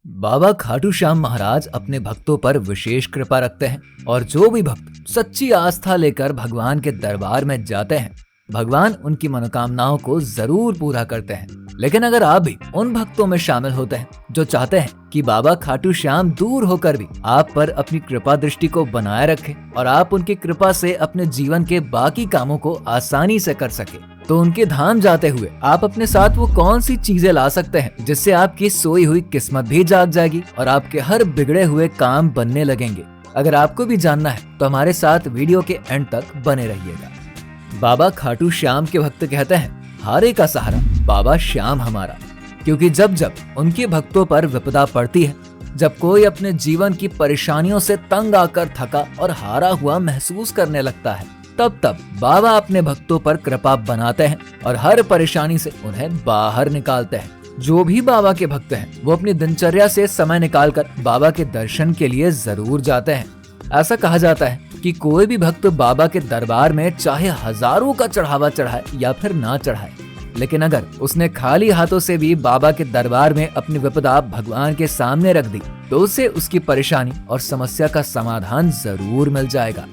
बाबा खाटू श्याम महाराज अपने भक्तों पर विशेष कृपा रखते हैं और जो भी भक्त सच्ची आस्था लेकर भगवान के दरबार में जाते हैं, भगवान उनकी मनोकामनाओं को जरूर पूरा करते हैं। लेकिन अगर आप भी उन भक्तों में शामिल होते हैं जो चाहते हैं कि बाबा खाटू श्याम दूर होकर भी आप पर अपनी कृपा दृष्टि को बनाए रखें और आप उनकी कृपा से अपने जीवन के बाकी कामों को आसानी से कर सके, तो उनके धाम जाते हुए आप अपने साथ वो कौन सी चीजें ला सकते हैं जिससे आपकी सोई हुई किस्मत भी जाग जाएगी और आपके हर बिगड़े हुए काम बनने लगेंगे। अगर आपको भी जानना है तो हमारे साथ वीडियो के एंड तक बने रहिएगा। बाबा खाटू श्याम के भक्त कहते हैं, हारे का सहारा बाबा श्याम हमारा। क्योंकि जब जब उनके भक्तों पर विपदा पड़ती है, जब कोई अपने जीवन की परेशानियों से तंग आकर थका और हारा हुआ महसूस करने लगता है, तब तब बाबा अपने भक्तों पर कृपा बनाते हैं और हर परेशानी से उन्हें बाहर निकालते हैं। जो भी बाबा के भक्त हैं, वो अपनी दिनचर्या से समय निकालकर बाबा के दर्शन के लिए जरूर जाते हैं। ऐसा कहा जाता है कि कोई भी भक्त बाबा के दरबार में चाहे हजारों का चढ़ावा चढ़ाए या फिर ना चढ़ाए, लेकिन अगर उसने खाली हाथों से भी बाबा के दरबार में अपनी विपदा भगवान के सामने रख दी, तो उसे उसकी परेशानी और समस्या का समाधान जरूर मिल जाएगा।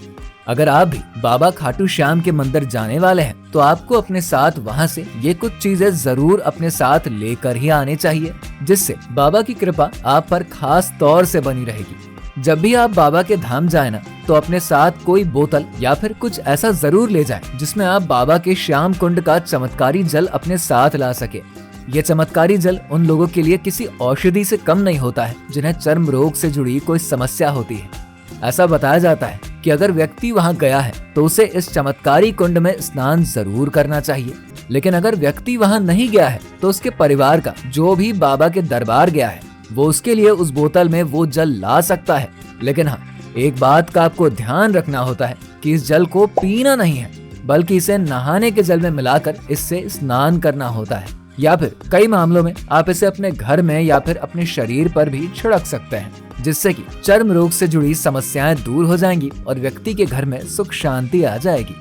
अगर आप भी बाबा खाटू श्याम के मंदिर जाने वाले हैं, तो आपको अपने साथ वहां से ये कुछ चीजें जरूर अपने साथ लेकर ही आने चाहिए, जिससे बाबा की कृपा आप पर खास तौर से बनी रहेगी। जब भी आप बाबा के धाम जाए ना, तो अपने साथ कोई बोतल या फिर कुछ ऐसा जरूर ले जाएं जिसमें आप बाबा के श्याम कुंड का चमत्कारी जल अपने साथ ला सके। ये चमत्कारी जल उन लोगों के लिए किसी औषधि से कम नहीं होता है जिन्हें चर्म रोग से जुड़ी कोई समस्या होती है। ऐसा बताया जाता है कि अगर व्यक्ति वहां गया है तो उसे इस चमत्कारी कुंड में स्नान जरूर करना चाहिए। लेकिन अगर व्यक्ति वहां नहीं गया है तो उसके परिवार का जो भी बाबा के दरबार गया है, वो उसके लिए उस बोतल में वो जल ला सकता है। लेकिन हाँ, एक बात का आपको ध्यान रखना होता है कि इस जल को पीना नहीं है, बल्कि इसे नहाने के जल में मिलाकर इससे स्नान करना होता है। या फिर कई मामलों में आप इसे अपने घर में या फिर अपने शरीर पर भी छिड़क सकते हैं, जिससे कि चर्म रोग से जुड़ी समस्याएं दूर हो जाएंगी और व्यक्ति के घर में सुख शांति आ जाएगी।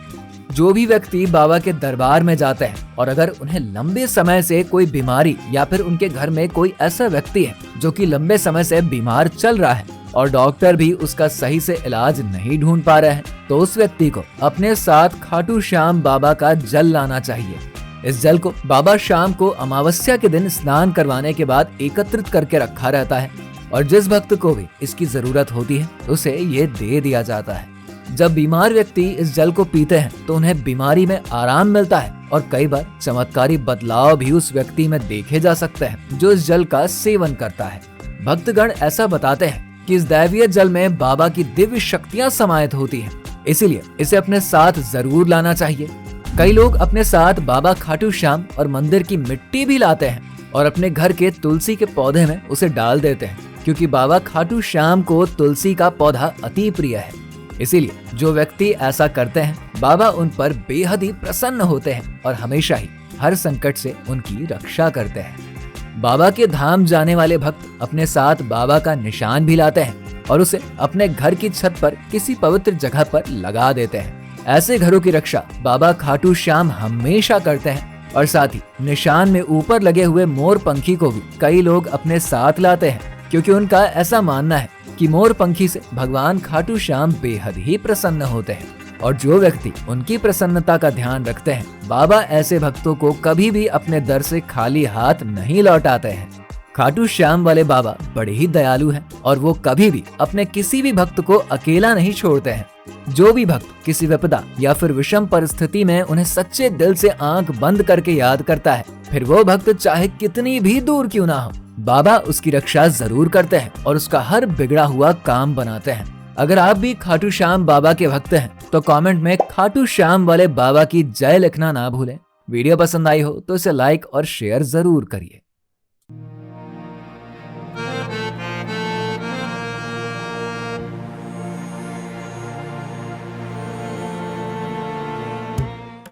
जो भी व्यक्ति बाबा के दरबार में जाते हैं और अगर उन्हें लंबे समय से कोई बीमारी या फिर उनके घर में कोई ऐसा व्यक्ति है जो कि लंबे समय से बीमार चल रहा है और डॉक्टर भी उसका सही से इलाज नहीं ढूंढ पा रहे हैं, तो उस व्यक्ति को अपने साथ खाटू श्याम बाबा का जल लाना चाहिए। इस जल को बाबा श्याम को अमावस्या के दिन स्नान करवाने के बाद एकत्रित करके रखा रहता है और जिस भक्त को भी इसकी जरूरत होती है उसे ये दे दिया जाता है। जब बीमार व्यक्ति इस जल को पीते हैं तो उन्हें बीमारी में आराम मिलता है और कई बार चमत्कारी बदलाव भी उस व्यक्ति में देखे जा सकते हैं जो इस जल का सेवन करता है। भक्तगण ऐसा बताते हैं कि इस दैवीय जल में बाबा की दिव्य शक्तियां समाहित होती हैं, इसीलिए इसे अपने साथ जरूर लाना चाहिए। कई लोग अपने साथ बाबा खाटू श्याम और मंदिर की मिट्टी भी लाते हैं और अपने घर के तुलसी के पौधे में उसे डाल देते हैं, क्योंकि बाबा खाटू श्याम को तुलसी का पौधा अति प्रिय है। इसीलिए जो व्यक्ति ऐसा करते हैं, बाबा उन पर बेहद ही प्रसन्न होते हैं और हमेशा ही हर संकट से उनकी रक्षा करते हैं। बाबा के धाम जाने वाले भक्त अपने साथ बाबा का निशान भी लाते हैं और उसे अपने घर की छत पर किसी पवित्र जगह पर लगा देते हैं। ऐसे घरों की रक्षा बाबा खाटू श्याम हमेशा करते हैं और साथ ही निशान में ऊपर लगे हुए मोर पंखी को भी कई लोग अपने साथ लाते हैं, क्योंकि उनका ऐसा मानना है कि मोर पंखी से भगवान खाटू श्याम बेहद ही प्रसन्न होते हैं और जो व्यक्ति उनकी प्रसन्नता का ध्यान रखते हैं, बाबा ऐसे भक्तों को कभी भी अपने दर से खाली हाथ नहीं लौटाते हैं। खाटू श्याम वाले बाबा बड़े ही दयालु हैं और वो कभी भी अपने किसी भी भक्त को अकेला नहीं छोड़ते हैं। जो भी भक्त किसी विपदा या फिर विषम परिस्थिति में उन्हें सच्चे दिल से आंख बंद करके याद करता है, फिर वो भक्त चाहे कितनी भी दूर क्यों ना हो, बाबा उसकी रक्षा जरूर करते हैं और उसका हर बिगड़ा हुआ काम बनाते हैं। अगर आप भी खाटू श्याम बाबा के भक्त हैं तो कमेंट में खाटू श्याम वाले बाबा की जय लिखना ना भूलें। वीडियो पसंद आई हो तो इसे लाइक और शेयर जरूर करिए।